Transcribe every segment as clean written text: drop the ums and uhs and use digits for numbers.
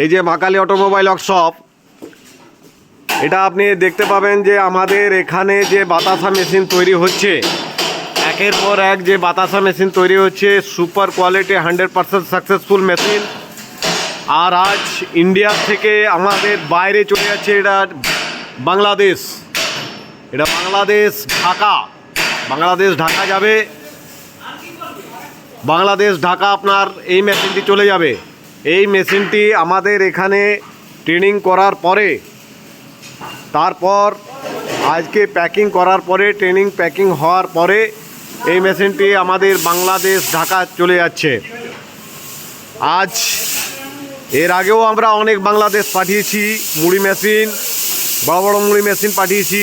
এই যে মা কালী অটোমোবাইল ওয়ার্কশপ, এটা আপনি দেখতে পাবেন যে আমাদের এখানে যে বাতাসা মেশিন তৈরি হচ্ছে, একের পর এক যে বাতাসা মেশিন তৈরি হচ্ছে, সুপার কোয়ালিটি 100% সাকসেসফুল মেশিন। আর আজ ইন্ডিয়া থেকে আমাদের বাইরে চলে যাচ্ছে, এটা বাংলাদেশ, এটা বাংলাদেশ ঢাকা যাবে। বাংলাদেশ ঢাকা আপনার এই মেশিনটি চলে যাবে। এই মেশিনটি আমাদের এখানে ট্রেনিং করার পরে, তারপর আজকে প্যাকিং করার পরে, ট্রেনিং প্যাকিং হওয়ার পরে এই মেশিনটি আমাদের বাংলাদেশ ঢাকা চলে যাচ্ছে। আজ এর আগেও আমরা অনেক বাংলাদেশ পাঠিয়েছি, মুড়ি মেশিন, বড় বড় মুড়ি মেশিন পাঠিয়েছি,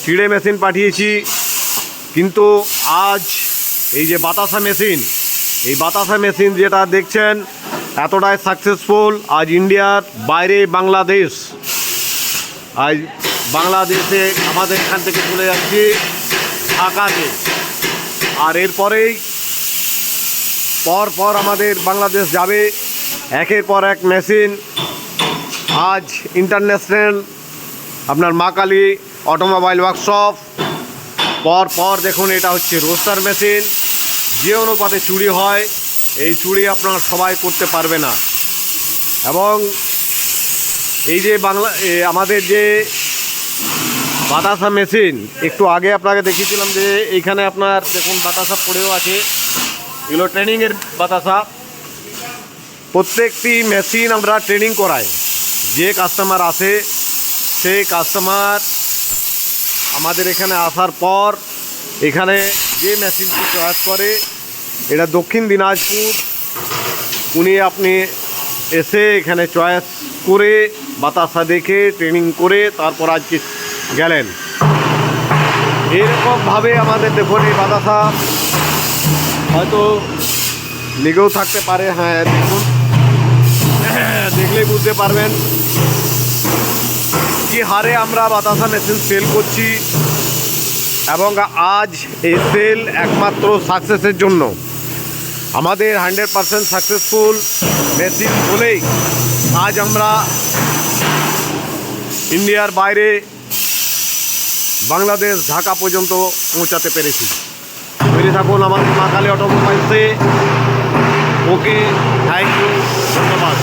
চিড়ে মেশিন পাঠিয়েছি, কিন্তু আজ এই যে বাতাসা মেশিন, এই বাতাসা মেশিন যেটা দেখছেন এতটাই সাকসেসফুল। আজ ইন্ডিয়ার বাইরে বাংলাদেশ, আজ বাংলাদেশে আমাদের এখান থেকে চলে যাচ্ছি ঢাকাতে। আর এরপরেই পর আমাদের বাংলাদেশ যাবে একের পর এক মেশিন। আজ ইন্টারন্যাশনাল আপনার মা কালী অটোমোবাইল ওয়ার্কশপ। পর দেখুন, এটা হচ্ছে রোস্টার মেশিন। যে অনুপাতে চুড়ি হয়, এই চুড়ি আপনার সবাই করতে পারবে না। এবং এই যে আমাদের যে বাতাসা মেশিন, একটু আগে আপনাকে দেখিয়েছিলাম যে এইখানে আপনার দেখুন বাতাসা পড়েও আছে, এগুলো ট্রেনিংয়ের বাতাসা। প্রত্যেকটি মেশিন আমরা ট্রেনিং করাই। যে কাস্টমার আসে, সেই কাস্টমার আমাদের এখানে আসার পর এখানে যে মেশিনটি চয়েস করে, এটা দক্ষিণ দিনাজপুর, উনি আপনি এসে এখানে চয়েস করে বাতাসা দেখে ট্রেনিং করে তারপর আজকে গেলেন। এরকমভাবে আমাদের দেখুন এই বাতাসা হয়তো লেগেও থাকতে পারে। হ্যাঁ দেখুন, দেখলেই বুঝতে পারবেন কি হারে আমরা বাতাসা মেশিন সেল করছি। এবং আজ এই সেল একমাত্র সাকসেসের জন্য, আমাদের 100% সাকসেসফুল মেশিন বলেই আজ আমরা ইন্ডিয়ার বাইরে বাংলাদেশ ঢাকা পর্যন্ত পৌঁছাতে পেরেছি। তৈরি থাকুন আমাদের মা কালী অটোমোবাইলসে। ওকে, থ্যাংক ইউ, ধন্যবাদ।